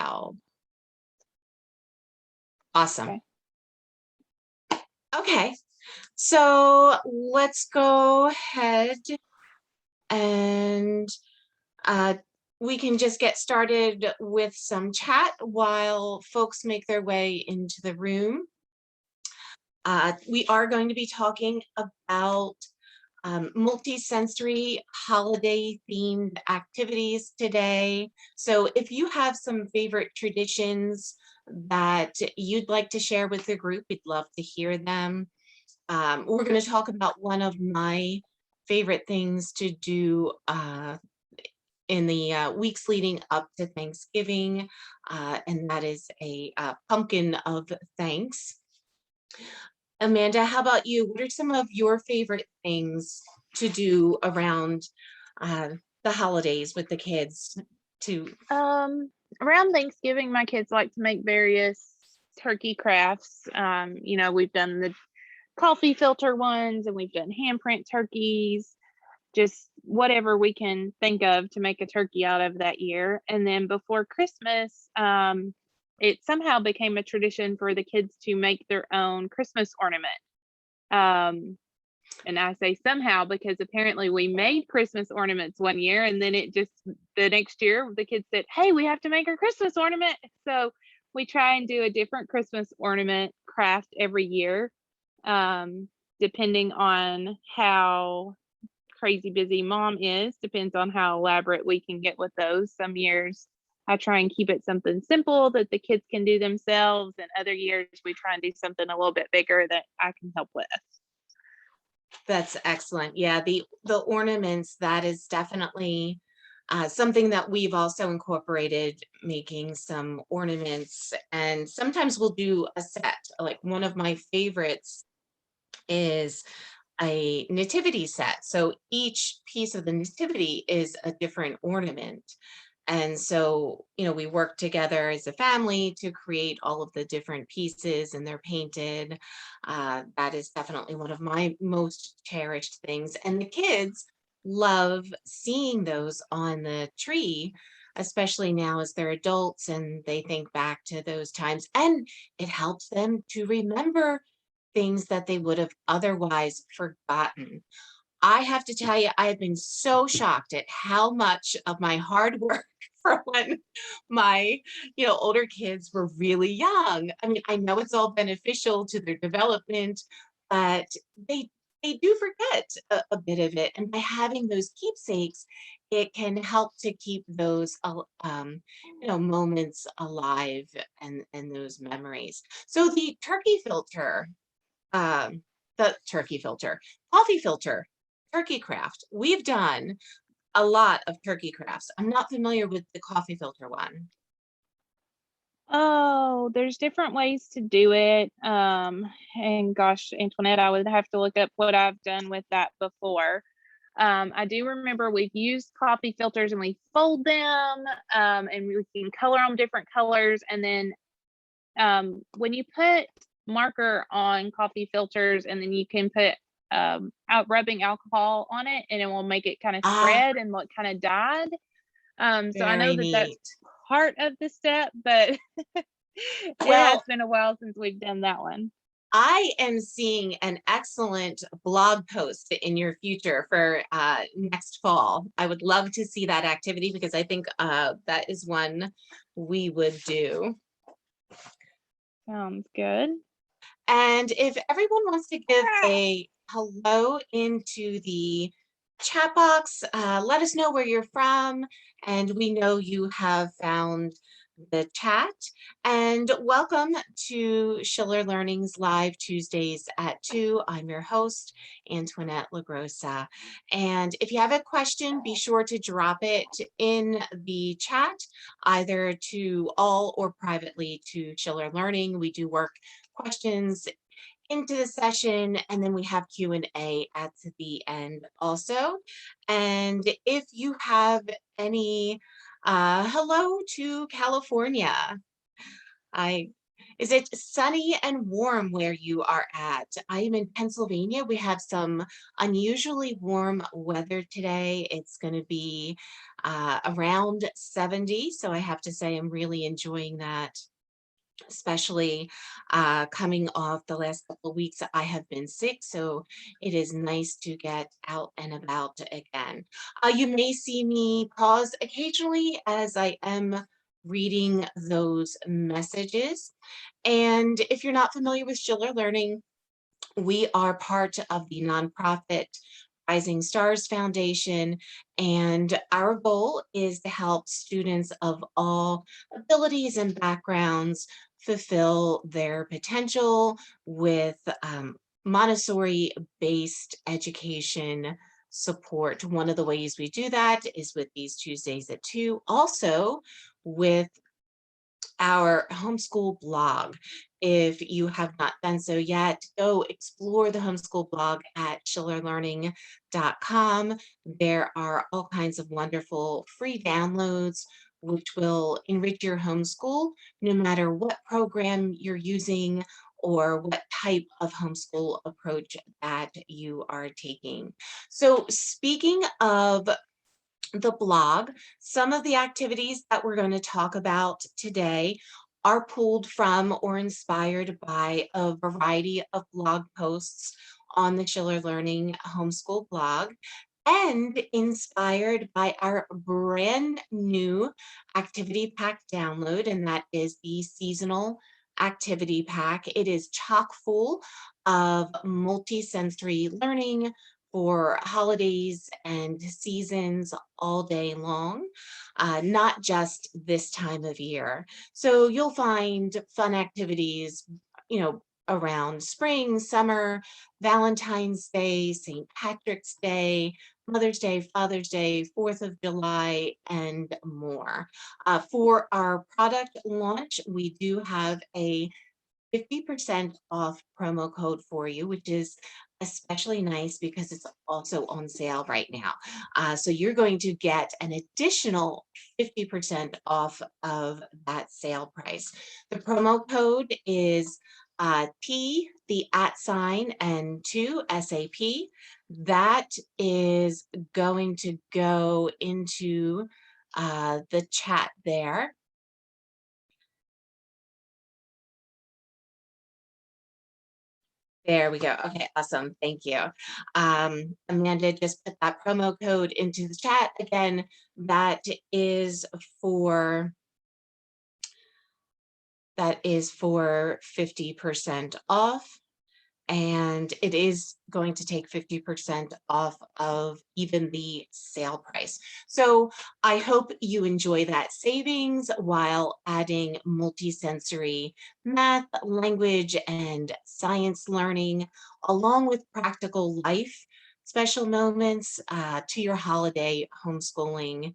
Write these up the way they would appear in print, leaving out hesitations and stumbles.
well. Awesome. Okay, so let's go ahead and we can just get started with some chat while folks make their way into the room. We are going to be talking about multisensory holiday themed activities today. So if you have some favorite traditions that you'd like to share with the group, we'd love to hear them. We're going to talk about one of my favorite things to do in the weeks leading up to Thanksgiving, and that is a pumpkin of thanks. Amanda, how about you? What are some of your favorite things to do around the holidays with the kids? Around Thanksgiving, my kids like to make various turkey crafts. We've done the coffee filter ones, and we've done handprint turkeys, just whatever we can think of to make a turkey out of that year. And then before Christmas, it somehow became a tradition for the kids to make their own Christmas ornament. And I say somehow because apparently we made Christmas ornaments one year, and then the next year the kids said, hey, we have to make our Christmas ornament. So we try and do a different Christmas ornament craft every year, depending on how crazy busy mom is. Depends on how elaborate we can get with those. Some years I try and keep it something simple that the kids can do themselves, and other years we try and do something a little bit bigger that I can help with. That's excellent. Yeah, the ornaments, that is definitely something that we've also incorporated, making some ornaments, and sometimes we'll do a set. Like one of my favorites is a nativity set. So each piece of the nativity is a different ornament. And so, we work together as a family to create all of the different pieces, and they're painted. That is definitely one of my most cherished things. And the kids love seeing those on the tree, especially now as they're adults and they think back to those times. And it helps them to remember things that they would have otherwise forgotten. I have to tell you, I have been so shocked at how much of my hard work from when my, older kids were really young. I mean, I know it's all beneficial to their development, but they do forget a bit of it. And by having those keepsakes, it can help to keep those, moments alive, and those memories. So the coffee filter, turkey craft. We've done a lot of turkey crafts. I'm not familiar with the coffee filter one. Oh, there's different ways to do it. And gosh, Antoinette, I would have to look up what I've done with that before. I do remember we've used coffee filters and we fold them, and we can color them different colors. And then when you put marker on coffee filters, and then you can put out rubbing alcohol on it, and it will make it kind of spread and look kind of dyed. So I know that's part of the step, but it has been a while since we've done that one. I am seeing an excellent blog post in your future for next fall. I would love to see that activity because I think that is one we would do. Sounds good. And if everyone wants to give a hello into the chat box, let us know where you're from, and we know you have found the chat. And welcome to ShillerLearning's Live Tuesdays at 2. I'm your host, Antoinette LaGrossa. And if you have a question, be sure to drop it in the chat, either to all or privately to ShillerLearning. We do work questions into the session, and then we have Q&A at the end also. And if you have any hello to California. Is it sunny and warm where you are at? I am in Pennsylvania. We have some unusually warm weather today. It's going to be around 70. So I have to say I'm really enjoying that, especially coming off the last couple of weeks. I have been sick, so it is nice to get out and about again. You may see me pause occasionally as I am reading those messages. And if you're not familiar with Schiller Learning, we are part of the nonprofit Rising Stars Foundation, and our goal is to help students of all abilities and backgrounds fulfill their potential with Montessori-based education support. One of the ways we do that is with these Tuesdays at 2, also with our homeschool blog. If you have not done so yet, go explore the homeschool blog at ShillerLearning.com. There are all kinds of wonderful free downloads which will enrich your homeschool no matter what program you're using or what type of homeschool approach that you are taking. So speaking of the blog, some of the activities that we're going to talk about today are pulled from or inspired by a variety of blog posts on the Schiller Learning Homeschool blog and inspired by our brand new activity pack download, and that is the seasonal activity pack. It is chock full of multisensory learning for holidays and seasons all day long, not just this time of year. So you'll find fun activities, you know, around spring, summer, Valentine's Day, St. Patrick's Day, Mother's Day, Father's Day, 4th of July, and more. For our product launch, we do have a 50% off promo code for you, which is especially nice because it's also on sale right now. So you're going to get an additional 50% off of that sale price. The promo code is T, the @ sign, and 2, SAP. That is going to go into the chat there. There we go. Okay, awesome. Thank you. Amanda just put that promo code into the chat. Again, that is for 50% off. And it is going to take 50% off of even the sale price. So I hope you enjoy that savings while adding multisensory math, language, and science learning, along with practical life special moments to your holiday homeschooling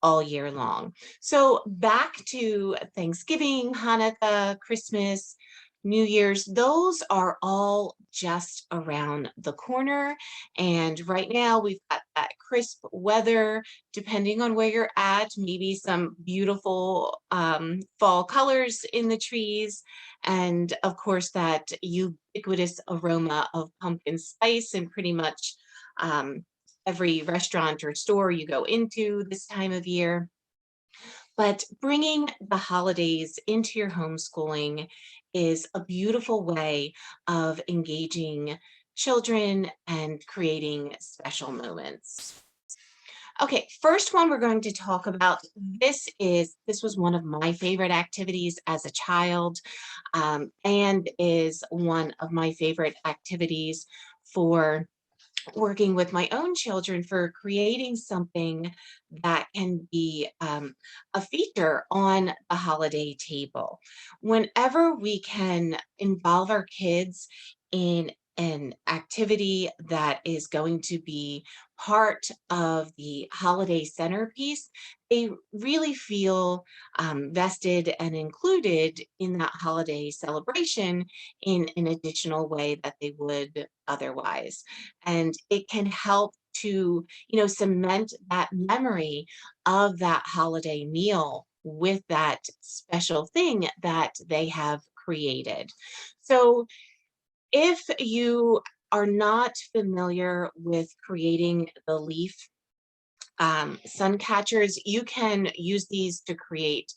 all year long. So back to Thanksgiving, Hanukkah, Christmas, New Year's, those are all just around the corner. And right now we've got that crisp weather, depending on where you're at, maybe some beautiful fall colors in the trees. And of course, that ubiquitous aroma of pumpkin spice and pretty much every restaurant or store you go into this time of year. But bringing the holidays into your homeschooling is a beautiful way of engaging children and creating special moments. Okay, first one we're going to talk about, this was one of my favorite activities as a child, and is one of my favorite activities for working with my own children, for creating something that can be a feature on a holiday table. Whenever we can involve our kids in an activity that is going to be part of the holiday centerpiece, they really feel vested and included in that holiday celebration in an additional way that they would otherwise. And it can help to, cement that memory of that holiday meal with that special thing that they have created. So if you are not familiar with creating the leaf sun catchers. You can use these to create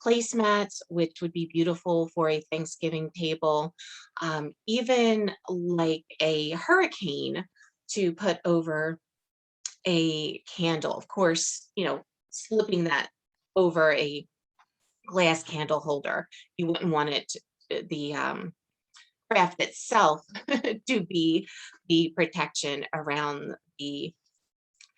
placemats, which would be beautiful for a Thanksgiving table. Even like a hurricane to put over a candle. Of course, slipping that over a glass candle holder. You wouldn't want it the craft itself to be the protection around the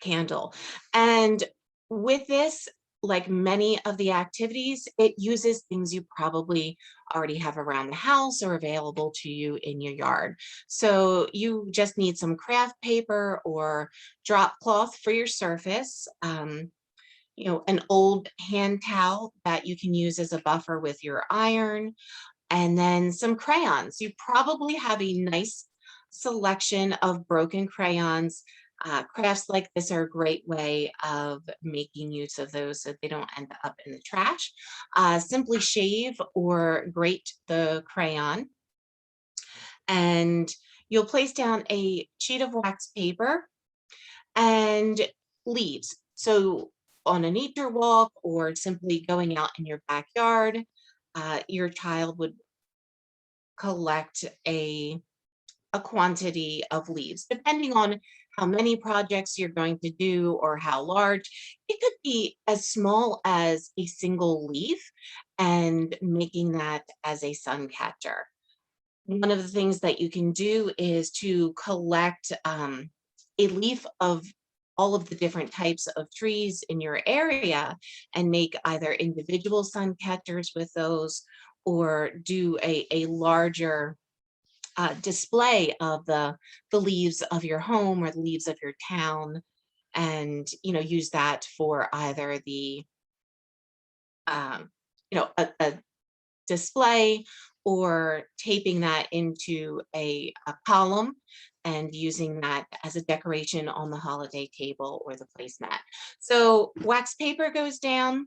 candle. And with this, like many of the activities, it uses things you probably already have around the house or available to you in your yard. So you just need some craft paper or drop cloth for your surface. An old hand towel that you can use as a buffer with your iron, and then some crayons. You probably have a nice selection of broken crayons. Crafts like this are a great way of making use of those so they don't end up in the trash. Simply shave or grate the crayon, and you'll place down a sheet of wax paper and leaves. So on a nature walk or simply going out in your backyard, your child would collect a quantity of leaves, depending on how many projects you're going to do or how large. It could be as small as a single leaf and making that as a sun catcher. One of the things that you can do is to collect a leaf of all of the different types of trees in your area and make either individual sun catchers with those, or do a larger display of the leaves of your home or the leaves of your town, and use that for either the a display, or taping that into a column and using that as a decoration on the holiday table or the placemat. So wax paper goes down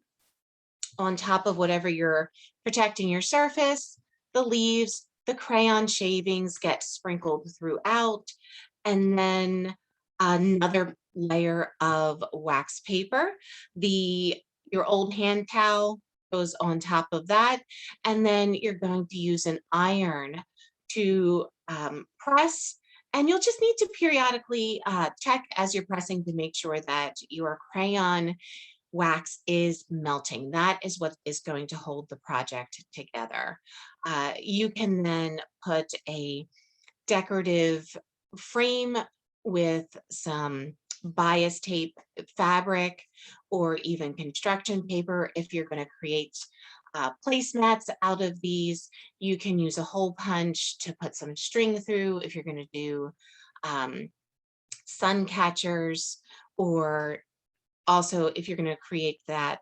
on top of whatever you're protecting your surface. The leaves, the crayon shavings get sprinkled throughout, and then another layer of wax paper. Your old hand towel goes on top of that, and then you're going to use an iron to press. And you'll just need to periodically check as you're pressing to make sure that your crayon wax is melting. That is what is going to hold the project together. You can then put a decorative frame with some bias tape fabric or even construction paper. If you're going to create placemats out of these, you can use a hole punch to put some string through if you're going to do sun catchers, or also if you're going to create that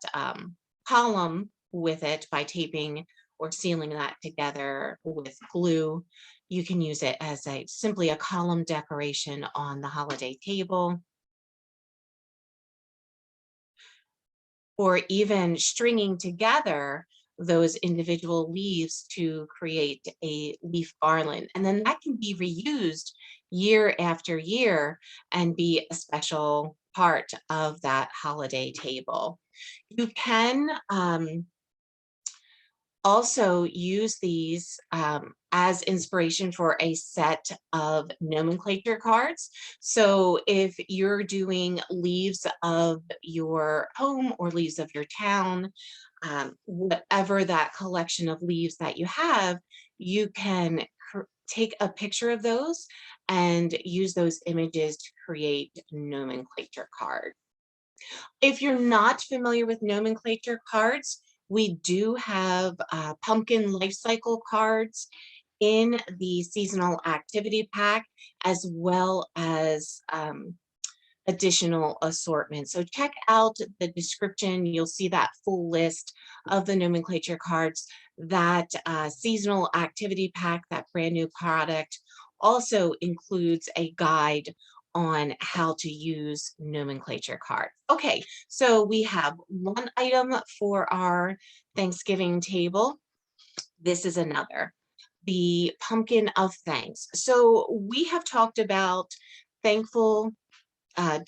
column with it by taping or sealing that together with glue. You can use it as simply a column decoration on the holiday table, or even stringing together those individual leaves to create a leaf garland. And then that can be reused year after year and be a special part of that holiday table. You can also use these as inspiration for a set of nomenclature cards. So if you're doing leaves of your home or leaves of your town, whatever that collection of leaves that you have, you can take a picture of those and use those images to create nomenclature cards. If you're not familiar with nomenclature cards, we do have pumpkin life cycle cards in the seasonal activity pack, as well as additional assortment. So check out the description. You'll see that full list of the nomenclature cards. That seasonal activity pack, that brand new product, also includes a guide on how to use nomenclature cards. Okay, so we have one item for our Thanksgiving table. This is another, the pumpkin of thanks. So we have talked about thankful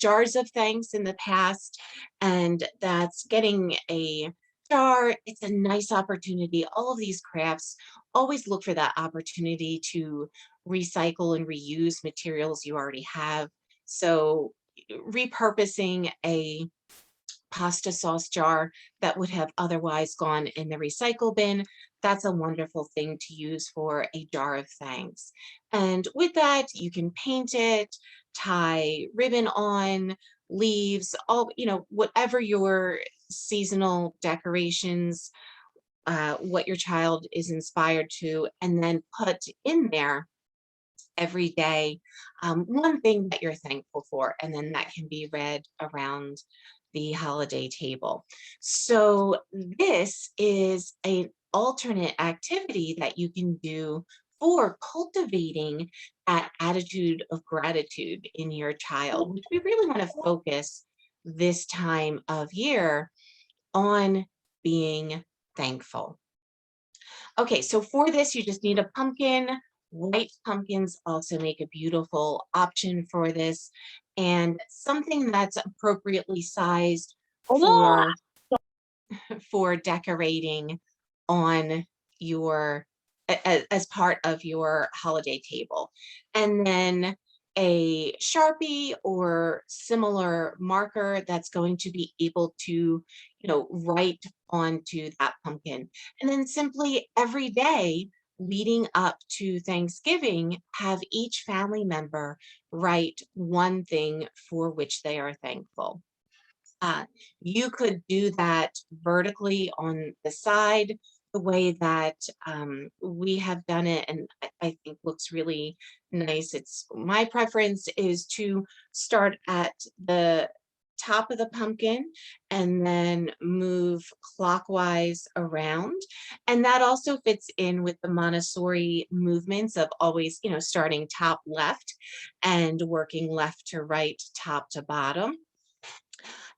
jars of thanks in the past, and that's getting a jar. It's a nice opportunity. All of these crafts, always look for that opportunity to recycle and reuse materials you already have. So repurposing a pasta sauce jar that would have otherwise gone in the recycle bin, that's a wonderful thing to use for a jar of thanks. And with that, you can paint it, tie ribbon on, leaves, all, whatever your seasonal decorations, what your child is inspired to, and then put in there every day, one thing that you're thankful for, and then that can be read around the holiday table. So this is an alternate activity that you can do for cultivating that attitude of gratitude in your child, which we really want to focus this time of year on being thankful. Okay, so for this, you just need a pumpkin. White pumpkins also make a beautiful option for this, and something that's appropriately sized for decorating on your as part of your holiday table. And then a Sharpie or similar marker that's going to be able to, write onto that pumpkin. And then simply every day leading up to Thanksgiving, have each family member write one thing for which they are thankful. Uh, you could do that vertically on the side, the way that we have done it, and I think looks really nice. It's my preference is to start at the top of the pumpkin and then move clockwise around. And that also fits in with the Montessori movements of always, starting top left and working left to right, top to bottom,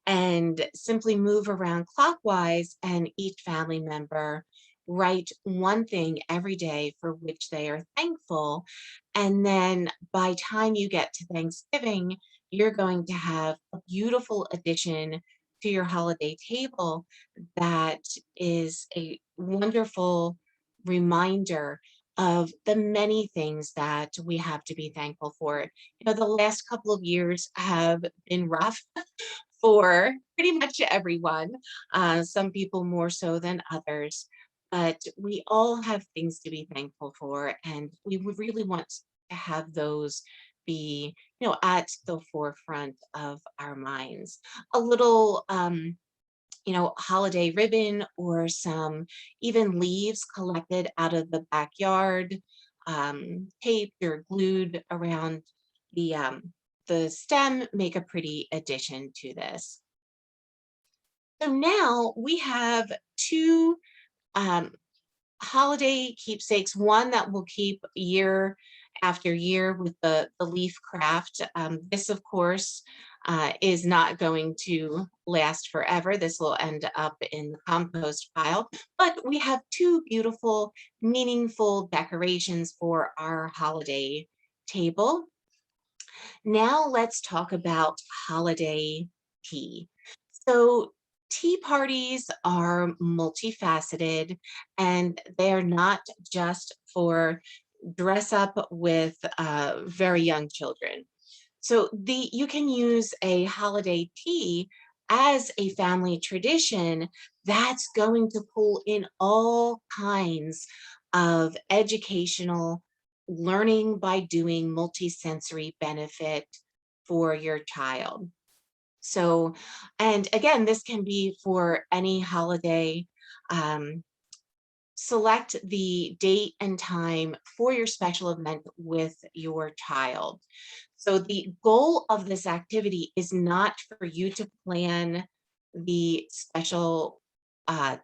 and simply move around clockwise, and each family member write one thing every day for which they are thankful. And then by time you get to Thanksgiving, you're going to have a beautiful addition to your holiday table that is a wonderful reminder of the many things that we have to be thankful for. The last couple of years have been rough for pretty much everyone, some people more so than others, but we all have things to be thankful for, and we would really want to have those be, at the forefront of our minds. A little, holiday ribbon or some even leaves collected out of the backyard, taped or glued around the stem, make a pretty addition to this. So now we have two um, holiday keepsakes, one that will keep year after year with the leaf craft. This, of course, is not going to last forever. This will end up in the compost pile, but we have two beautiful, meaningful decorations for our holiday table. Now let's talk about holiday tea. So tea parties are multifaceted, and they're not just for dress up with very young children. So you can use a holiday tea as a family tradition that's going to pull in all kinds of educational learning by doing multisensory benefit for your child. So, and again, this can be for any holiday. Um, Select the date and time for your special event with your child. So the goal of this activity is not for you to plan the special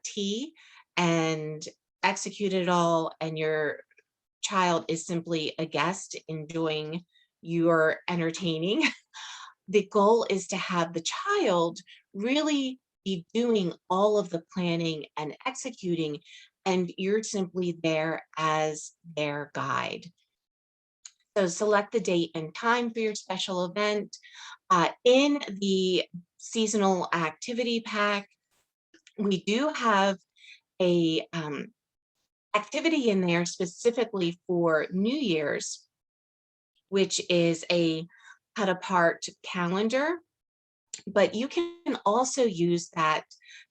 tea and execute it all, and your child is simply a guest enjoying your entertaining. The goal is to have the child really be doing all of the planning and executing, and you're simply there as their guide. So select the date and time for your special event. In the seasonal activity pack, we do have a activity in there specifically for New Year's, which is a cut apart calendar, but you can also use that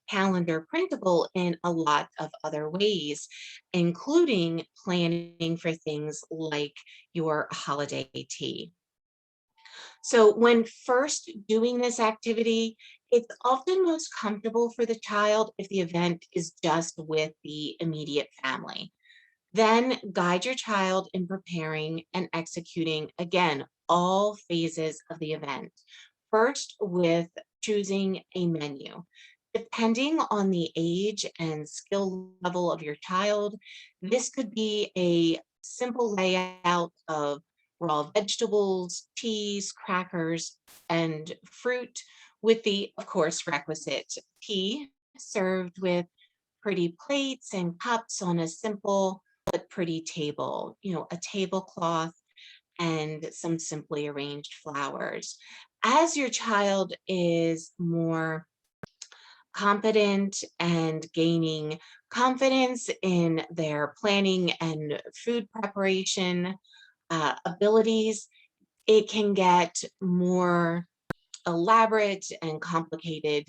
calendar printable in a lot of other ways, including planning for things like your holiday tea. So when first doing this activity, it's often most comfortable for the child if the event is just with the immediate family. Then guide your child in preparing and executing, again, all phases of the event. First, with choosing a menu. Depending on the age and skill level of your child, this could be a simple layout of raw vegetables, cheese, crackers, and fruit, with the, of course, requisite tea served with pretty plates and cups on a simple but pretty table, a tablecloth and some simply arranged flowers. As your child is more competent and gaining confidence in their planning and food preparation abilities, it can get more elaborate and complicated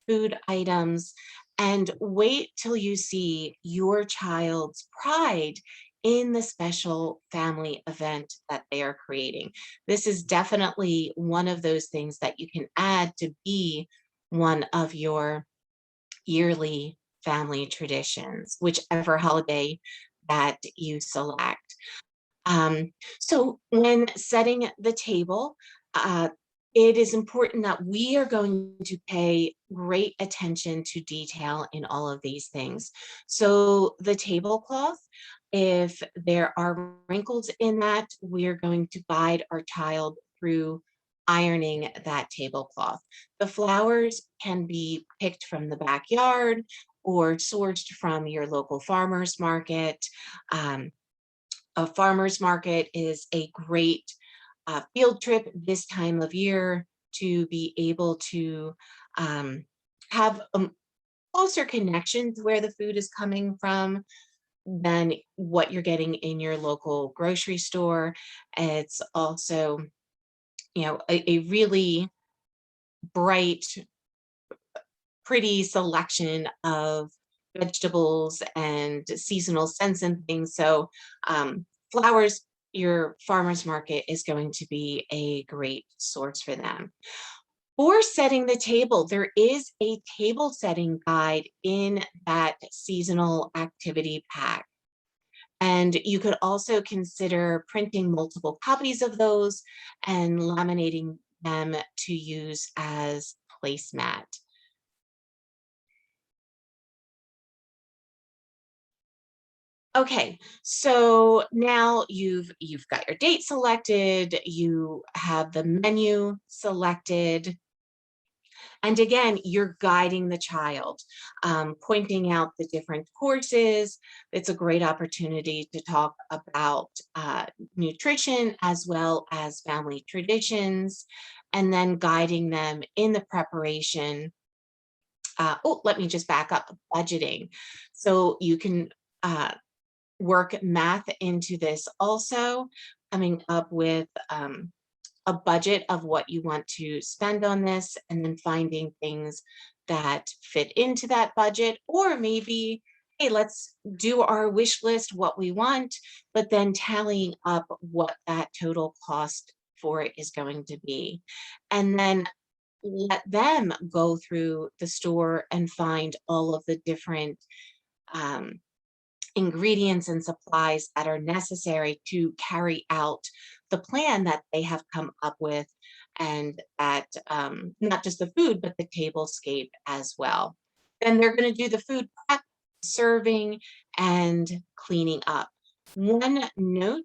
food items, and wait till you see your child's pride in the special family event that they are creating. This is definitely one of those things that you can add to be one of your yearly family traditions, whichever holiday that you select. So when setting the table, uh, it is important that we are going to pay great attention to detail in all of these things. So the tablecloth, if there are wrinkles in that, we're going to guide our child through ironing that tablecloth. The flowers can be picked from the backyard or sourced from your local farmer's market. Um, a farmer's market is a great field trip this time of year to be able to um, have a closer connection to where the food is coming from than what you're getting in your local grocery store. It's also, a really bright, pretty selection of vegetables and seasonal scents and things. So flowers, your farmer's market is going to be a great source for them. For setting the table, there is a table setting guide in that seasonal activity pack. And you could also consider printing multiple copies of those and laminating them to use as placemat. Okay, so now you've got your date selected, you have the menu selected, and again, you're guiding the child, pointing out the different courses. It's a great opportunity to talk about nutrition as well as family traditions, and then guiding them in the preparation. Let me just back up, budgeting. So you can work math into this also, coming up with a budget of what you want to spend on this, and then finding things that fit into that budget, or maybe, hey, let's do our wish list, what we want, but then tallying up what that total cost for it is going to be. And then let them go through the store and find all of the different um, ingredients and supplies that are necessary to carry out the plan that they have come up with, and that not just the food, but the tablescape as well. Then they're going to do the food prep, serving, and cleaning up. One note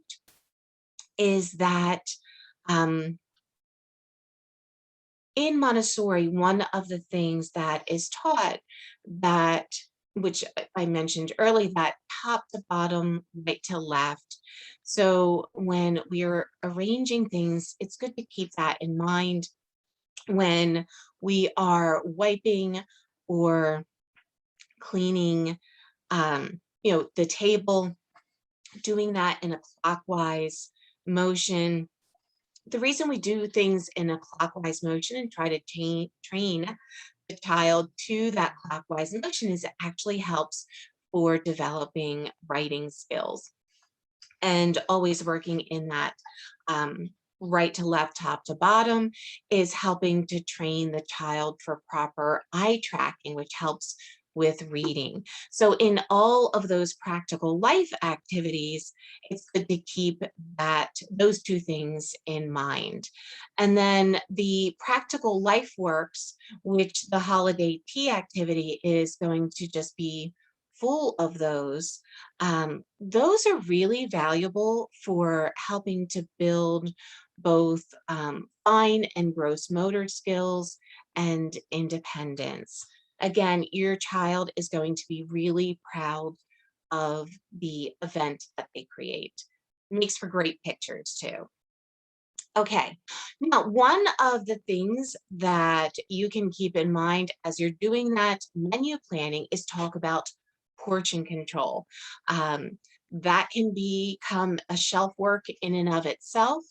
is that um, in Montessori, one of the things that is taught, that which I mentioned early, that top to bottom, right to left, So when we're arranging things, it's good to keep that in mind when we are wiping or cleaning, the table, doing that in a clockwise motion. The reason we do things in a clockwise motion and try to train the child to that clockwise motion is it actually helps for developing writing skills and always working in that right to left, top to bottom is helping to train the child for proper eye tracking, which helps with reading. So in all of those practical life activities, it's good to keep those two things in mind. And then the practical life works, which the holiday tea activity is going to just be full of those are really valuable for helping to build both fine and gross motor skills and independence. Again, your child is going to be really proud of the event that they create. Makes for great pictures too. Okay, now one of the things that you can keep in mind as you're doing that menu planning is talk about portion control. That can become a shelf work in and of itself.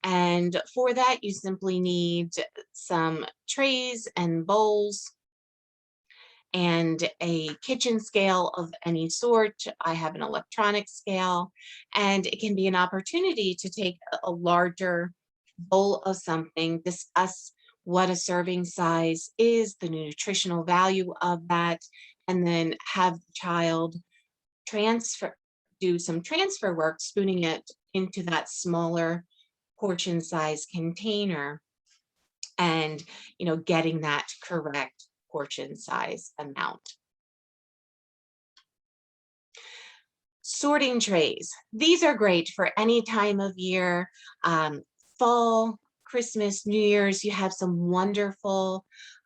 And for that, you simply need some trays and bowls and a kitchen scale of any sort. I have an electronic scale, and it can be an opportunity to take a larger bowl of something, discuss what a serving size is, the nutritional value of that, and then have the child transfer, do some transfer work, spooning it into that smaller portion size container and, getting that correct portion size amount. Sorting trays. These are great for any time of year. Fall, Christmas, New Year's, you have some wonderful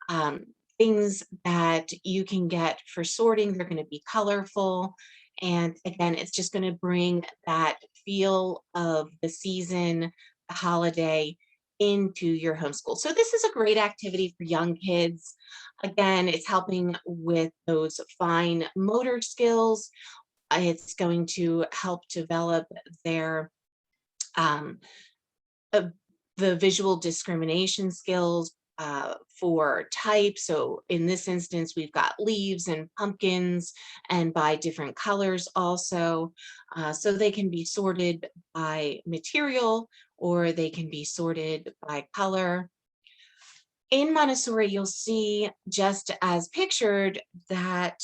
um, things that you can get for sorting. They're going to be colorful. And again, it's just going to bring that feel of the season, the holiday into your homeschool. So this is a great activity for young kids. Again, it's helping with those fine motor skills. It's going to help develop their um, uh, the visual discrimination skills for type. So in this instance, we've got leaves and pumpkins and by different colors also. So they can be sorted by material or they can be sorted by color. In Montessori, you'll see, just as pictured, that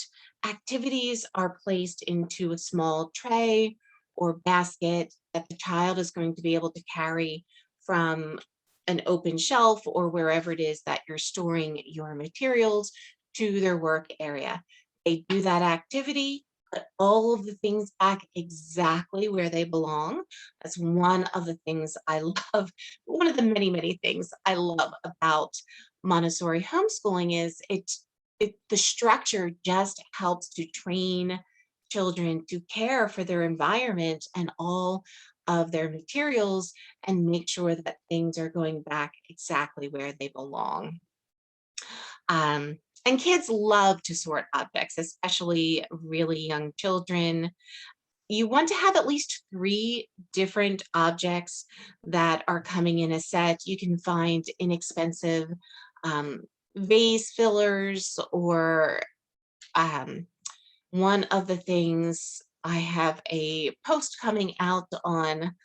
activities are placed into a small tray or basket that the child is going to be able to carry from an open shelf or wherever it is that you're storing your materials to their work area. They do that activity, put all of the things back exactly where they belong. That's one of the things I love. One of the many, many things I love about Montessori homeschooling is the structure just helps to train children to care for their environment and all of their materials and make sure that things are going back exactly where they belong. And kids love to sort objects, especially really young children. You want to have at least 3 different objects that are coming in a set. You can find inexpensive um, vase fillers or one of the things I have a post coming out on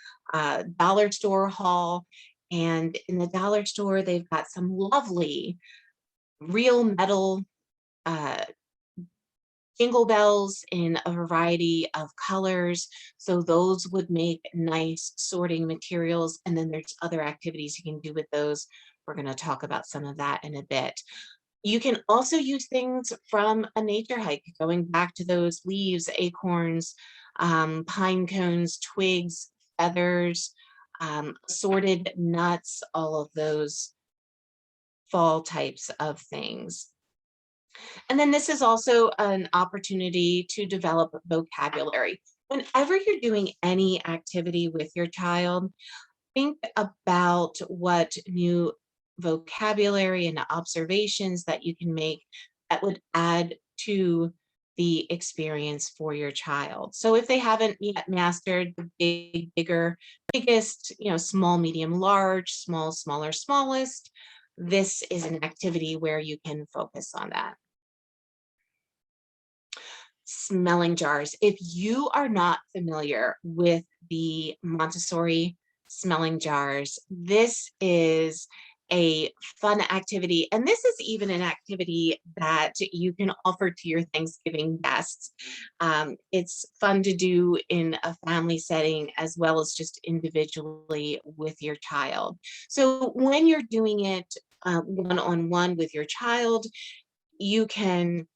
dollar store haul. And in the dollar store, they've got some lovely real metal uh, jingle bells in a variety of colors. So those would make nice sorting materials. And then there's other activities you can do with those. We're going to talk about some of that in a bit. You can also use things from a nature hike, going back to those leaves, acorns, pine cones, twigs, feathers, assorted nuts, all of those fall types of things. And then this is also an opportunity to develop vocabulary. Whenever you're doing any activity with your child, think about what new vocabulary and observations that you can make that would add to the experience for your child. So if they haven't yet mastered the bigger, biggest, small, medium, large, small, smaller, smallest, this is an activity where you can focus on that. Smelling jars. If you are not familiar with the Montessori smelling jars, this is a fun activity. And this is even an activity that you can offer to your Thanksgiving guests. It's fun to do in a family setting as well as just individually with your child. So when you're doing it one-on-one with your child, you can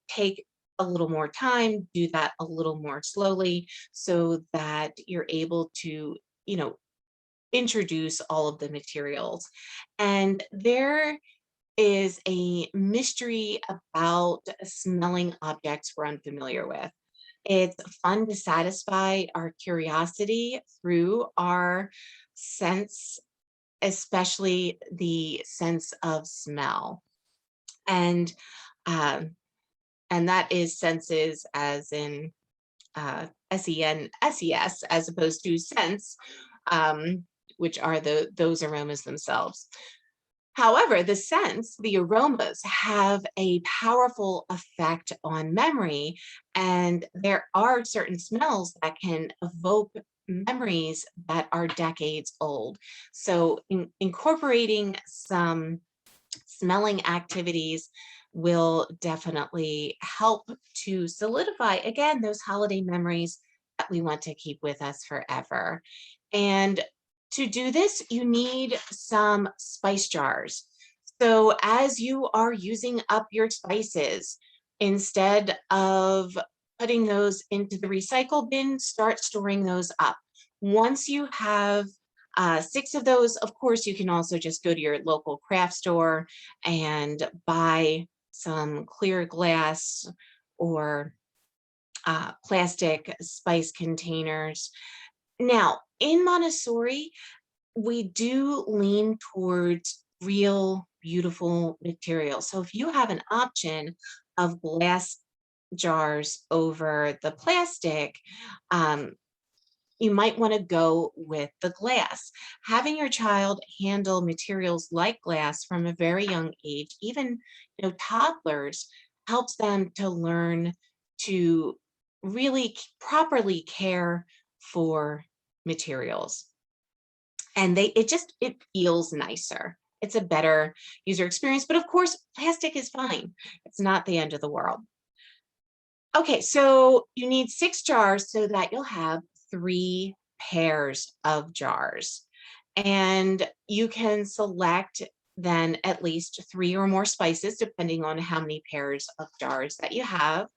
take a little more time, do that a little more slowly so that you're able to, you know, introduce all of the materials. And there is a mystery about smelling objects we're unfamiliar with. It's fun to satisfy our curiosity through our sense, especially the sense of smell. And um, and that is senses as in SENSES as opposed to sense, which are those aromas themselves. However, the scents, the aromas, have a powerful effect on memory, and there are certain smells that can evoke memories that are decades old. So, incorporating some smelling activities will definitely help to solidify again those holiday memories that we want to keep with us forever. And to do this, you need some spice jars. So as you are using up your spices, instead of putting those into the recycle bin, start storing those up. Once you have six of those, of course, you can also just go to your local craft store and buy some clear glass or plastic spice containers. Now, in Montessori, we do lean towards real, beautiful materials. So if you have an option of glass jars over the plastic, um, you might want to go with the glass. Having your child handle materials like glass from a very young age, even toddlers, helps them to learn to really properly care for materials. And it feels nicer. It's a better user experience, but of course, plastic is fine. It's not the end of the world. Okay, so you need 6 jars so that you'll have 3 pairs of jars. And you can select then at least 3 or more spices, depending on how many pairs of jars that you have.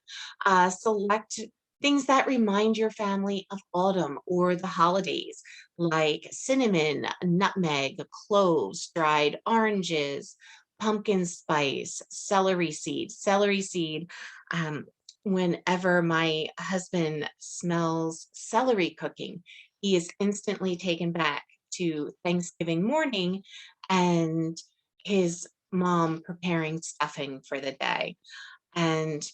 Select things that remind your family of autumn or the holidays, like cinnamon, nutmeg, cloves, dried oranges, pumpkin spice, celery seed. Celery seed, um, whenever my husband smells celery cooking, he is instantly taken back to Thanksgiving morning and his mom preparing stuffing for the day. And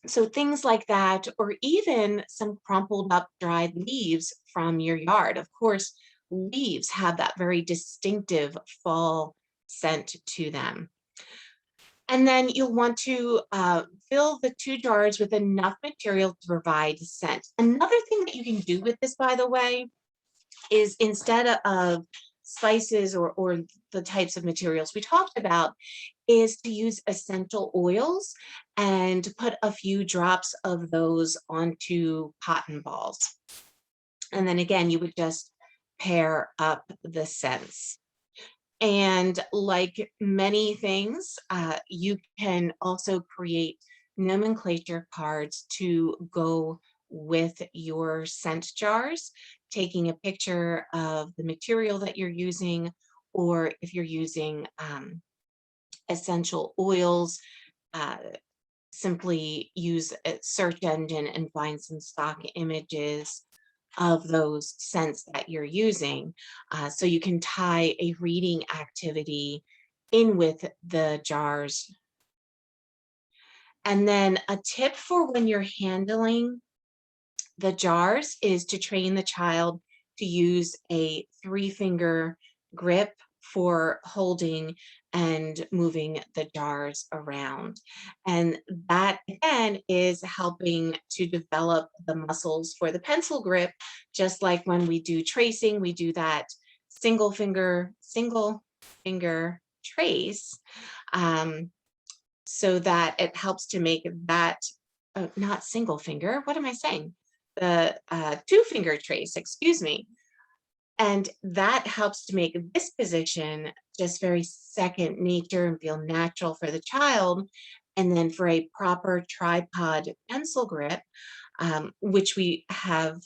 so things like that, or even some crumpled up dried leaves from your yard. Of course, leaves have that very distinctive fall scent to them. And then you'll want to fill the 2 jars with enough material to provide scent. Another thing that you can do with this, by the way, is instead of spices or the types of materials we talked about, is to use essential oils and put a few drops of those onto cotton balls. And then again, you would just pair up the scents. And like many things, you can also create nomenclature cards to go with your scent jars, taking a picture of the material that you're using, or if you're using essential oils, uh, simply use a search engine and find some stock images of those scents that you're using. So you can tie a reading activity in with the jars. And then a tip for when you're handling the jars is to train the child to use a three-finger grip for holding and moving the jars around. And that again is helping to develop the muscles for the pencil grip, just like when we do tracing, we do that single finger trace. Um, so that it helps to make that not single finger, what am I saying? The two finger trace, excuse me. And that helps to make this position just very second nature and feel natural for the child. And then for a proper tripod pencil grip, which we have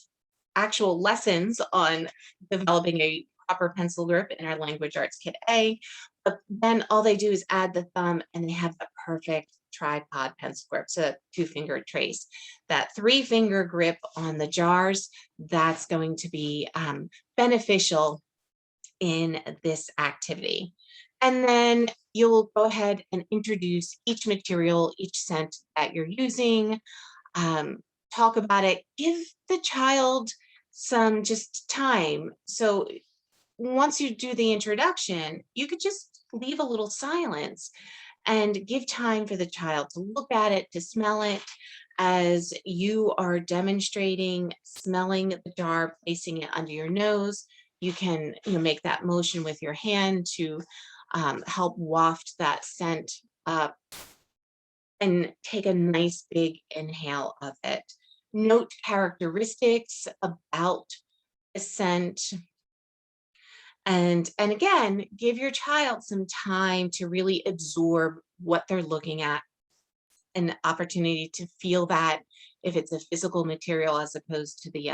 actual lessons on developing a proper pencil grip in our language arts kit A, but then all they do is add the thumb and they have the perfect tripod pencil grip. So a two-finger trace. That three-finger grip on the jars, that's going to be beneficial in this activity. And then you'll go ahead and introduce each material, each scent that you're using, um, talk about it, give the child some just time. So once you do the introduction, you could just leave a little silence and give time for the child to look at it, to smell it as you are demonstrating smelling the jar, placing it under your nose. You can, make that motion with your hand to help waft that scent up and take a nice big inhale of it. Note characteristics about the scent. And again, give your child some time to really absorb what they're looking at, an opportunity to feel that if it's a physical material as opposed to the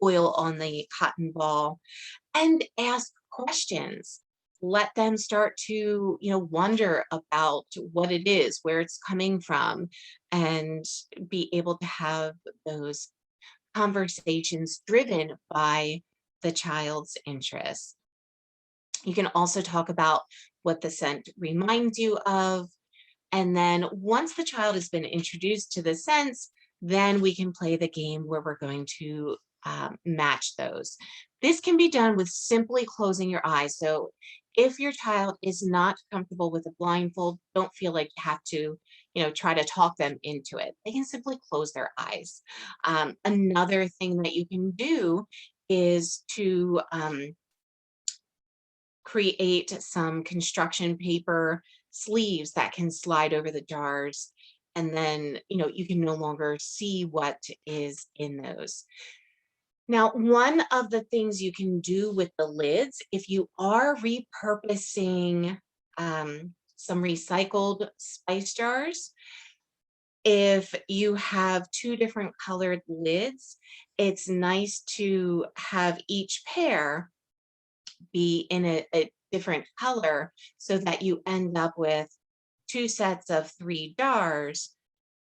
oil on the cotton ball, and ask questions. Let them start to, wonder about what it is, where it's coming from, and be able to have those conversations driven by the child's interests. You can also talk about what the scent reminds you of. And then once the child has been introduced to the scents, then we can play the game where we're going to match those. This can be done with simply closing your eyes. So if your child is not comfortable with a blindfold, don't feel like you have to, try to talk them into it. They can simply close their eyes. Another thing that you can do is to create some construction paper sleeves that can slide over the jars. And then, you can no longer see what is in those. Now, one of the things you can do with the lids, if you are repurposing some recycled spice jars, if you have two different colored lids, it's nice to have each pair be in a different color so that you end up with two sets of three jars.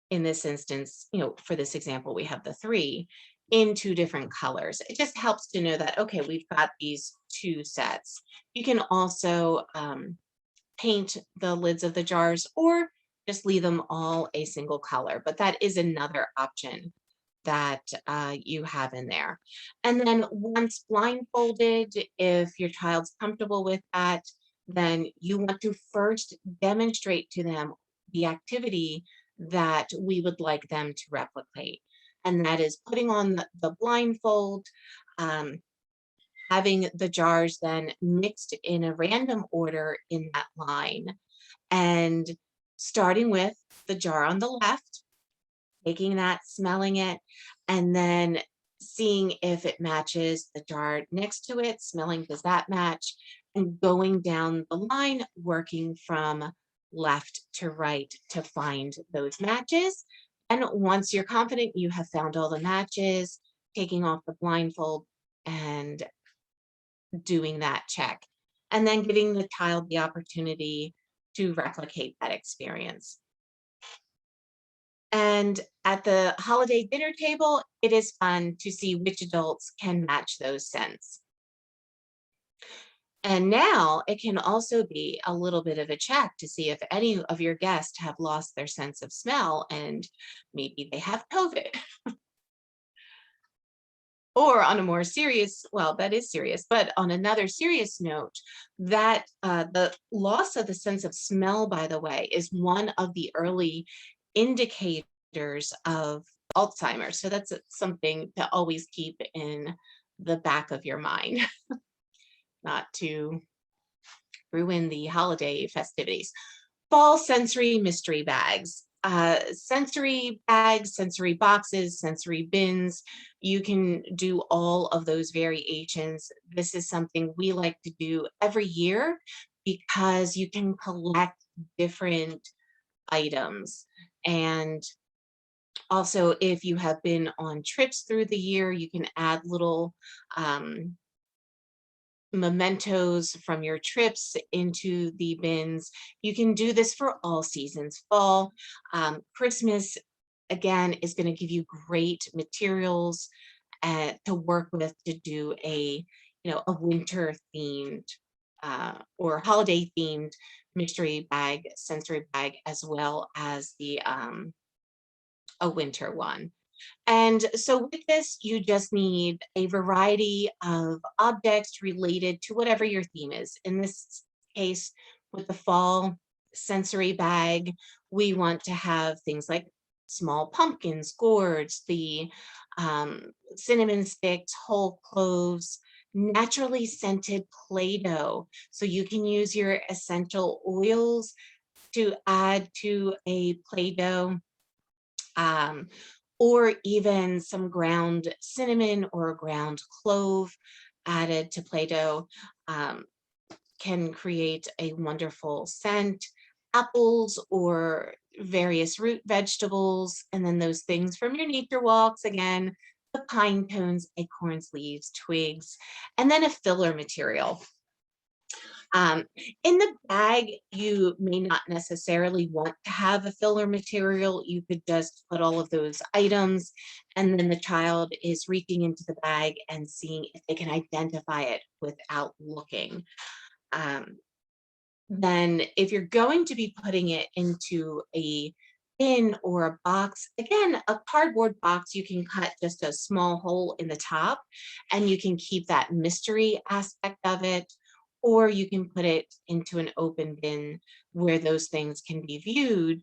In this instance, for this example, we have the three in two different colors. It just helps to know that, okay, we've got these two sets. You can also paint the lids of the jars or just leave them all a single color, but that is another option that you have in there. And then once blindfolded, if your child's comfortable with that, then you want to first demonstrate to them the activity that we would like them to replicate. And that is putting on the blindfold, um, having the jars then mixed in a random order in that line, and starting with the jar on the left, taking that, smelling it, and then seeing if it matches the jar next to it, smelling, does that match? And going down the line, working from left to right to find those matches. And once you're confident you have found all the matches, taking off the blindfold and doing that check. And then giving the child the opportunity to replicate that experience. And at the holiday dinner table, it is fun to see which adults can match those scents. And now it can also be a little bit of a check to see if any of your guests have lost their sense of smell and maybe they have COVID. Or on a more serious, well, that is serious, but on another serious note, that the loss of the sense of smell, by the way, is one of the early indicators of Alzheimer's. So that's something to always keep in the back of your mind, not to ruin the holiday festivities. Fall sensory mystery bags. Sensory bags, sensory boxes, sensory bins. You can do all of those variations. This is something we like to do every year because you can collect different items. And also, if you have been on trips through the year, you can add little mementos from your trips into the bins. You can do this for all seasons. Fall, Christmas, again, is going to give you great materials to work with to do a winter themed or holiday themed mystery bag, sensory bag, as well as the a winter one. And so with this, you just need a variety of objects related to whatever your theme is. In this case, with the fall sensory bag, we want to have things like small pumpkins, gourds, the cinnamon sticks, whole cloves, naturally scented Play-Doh. So you can use your essential oils to add to a Play-Doh. Um, or even some ground cinnamon or ground clove added to Play-Doh can create a wonderful scent. Apples or various root vegetables, and then those things from your nature walks, again, the pine cones, acorns, leaves, twigs, and then a filler material. Um, in the bag, you may not necessarily want to have a filler material. You could just put all of those items, and then the child is reaching into the bag and seeing if they can identify it without looking. Um, then if you're going to be putting it into a bin or a box, again, a cardboard box, you can cut just a small hole in the top and you can keep that mystery aspect of it, or you can put it into an open bin where those things can be viewed.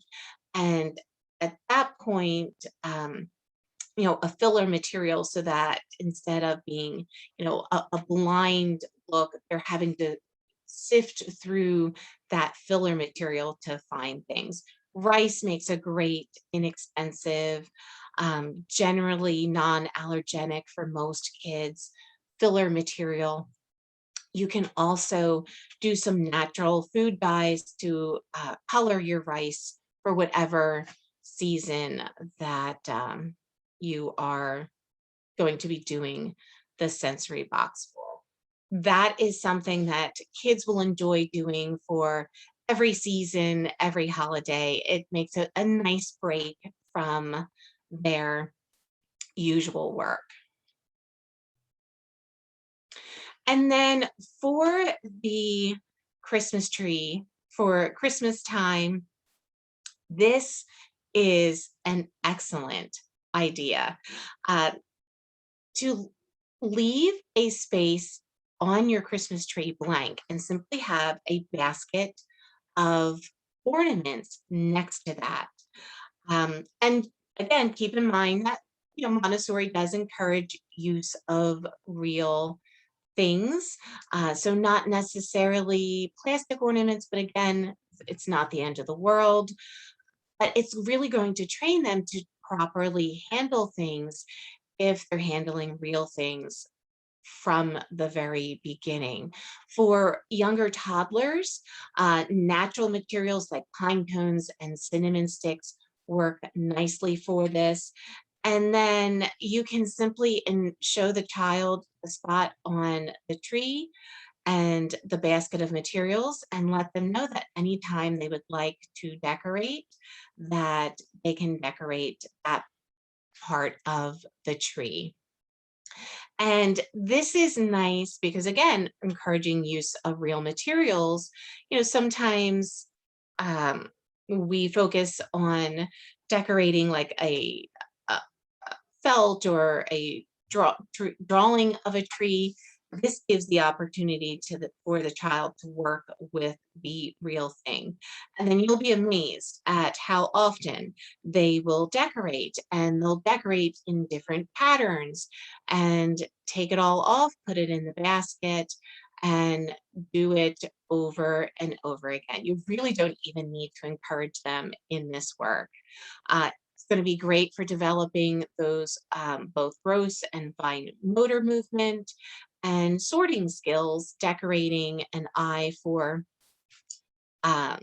And at that point, a filler material so that instead of being, a blind look, they're having to sift through that filler material to find things. Rice makes a great, inexpensive, generally non-allergenic for most kids, filler material. You can also do some natural food dyes to color your rice for whatever season that you are going to be doing the sensory box for. That is something that kids will enjoy doing for every season, every holiday. It makes a nice break from their usual work. And then for the Christmas tree, for Christmas time, this is an excellent idea. To leave a space on your Christmas tree blank and simply have a basket of ornaments next to that. And again, keep in mind that Montessori does encourage use of real things. So not necessarily plastic ornaments, but again, it's not the end of the world. But it's really going to train them to properly handle things if they're handling real things from the very beginning. For younger toddlers, natural materials like pine cones and cinnamon sticks work nicely for this. And then you can simply show the child the spot on the tree and the basket of materials, and let them know that anytime they would like to decorate, that they can decorate that part of the tree. And this is nice because, again, encouraging use of real materials. Sometimes um, we focus on decorating like a felt or a drawing of a tree. This gives the opportunity for the child to work with the real thing. And then you'll be amazed at how often they will decorate, and they'll decorate in different patterns and take it all off, put it in the basket, and do it over and over again. You really don't even need to encourage them in this work. It's going to be great for developing those both gross and fine motor movement and sorting skills, decorating an eye for um,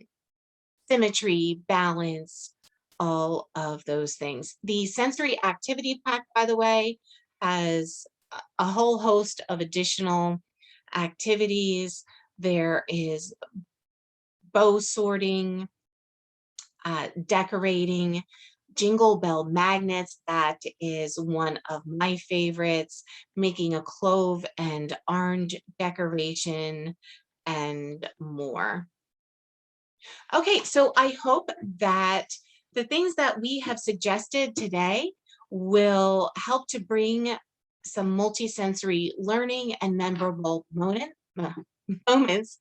symmetry, balance, all of those things. The sensory activity pack, by the way, has a whole host of additional activities. There is bow sorting, decorating, jingle bell magnets. That is one of my favorites. Making a clove and orange decoration, and more. Okay, so I hope that the things that we have suggested today will help to bring some multisensory learning and moments,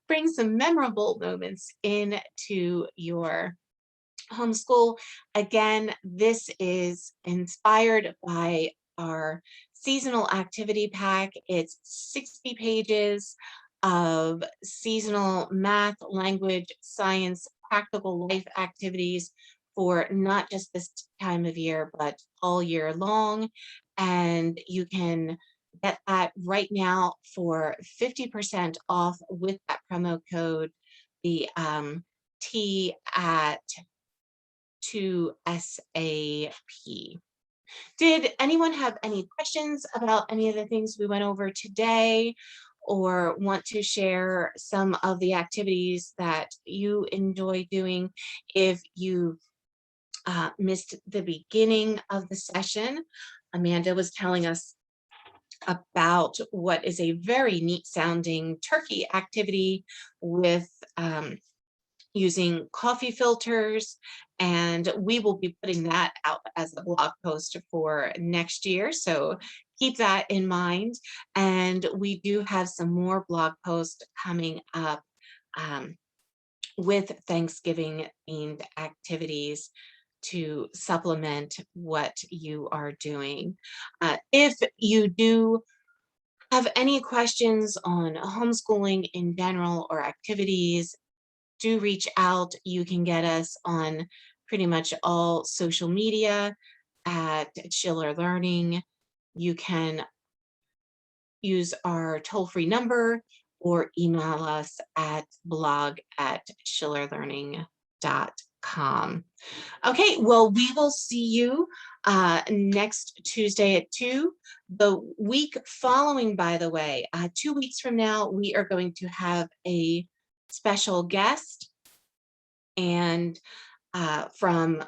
bring some memorable moments into your homeschool. Again, this is inspired by our seasonal activity pack. It's 60 pages of seasonal math, language, science, practical life activities for not just this time of year, but all year long. And you can get that right now for 50% off with that promo code, the T at 2SAP. Did anyone have any questions about any of the things we went over today, or want to share some of the activities that you enjoy doing? If you missed the beginning of the session, Amanda was telling us about what is a very neat sounding turkey activity with using coffee filters, and we will be putting that out as a blog post for next year. So keep that in mind. And we do have some more blog posts coming up with Thanksgiving themed activities to supplement what you are doing. If you do have any questions on homeschooling in general or activities, do reach out. You can get us on pretty much all social media at ShillerLearning. You can use our toll-free number or email us at blog@shillerlearning.com. Okay, well, we will see you next Tuesday at 2. The week following, by the way, 2 weeks from now, we are going to have a special guest, and from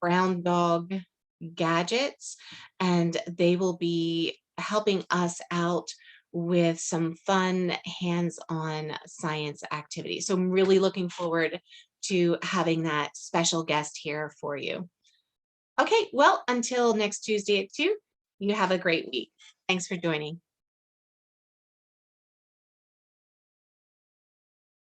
Brown Dog Gadgets, and they will be helping us out with some fun hands-on science activities. So I'm really looking forward to having that special guest here for you. Okay, well, until next Tuesday at 2, you have a great week. Thanks for joining.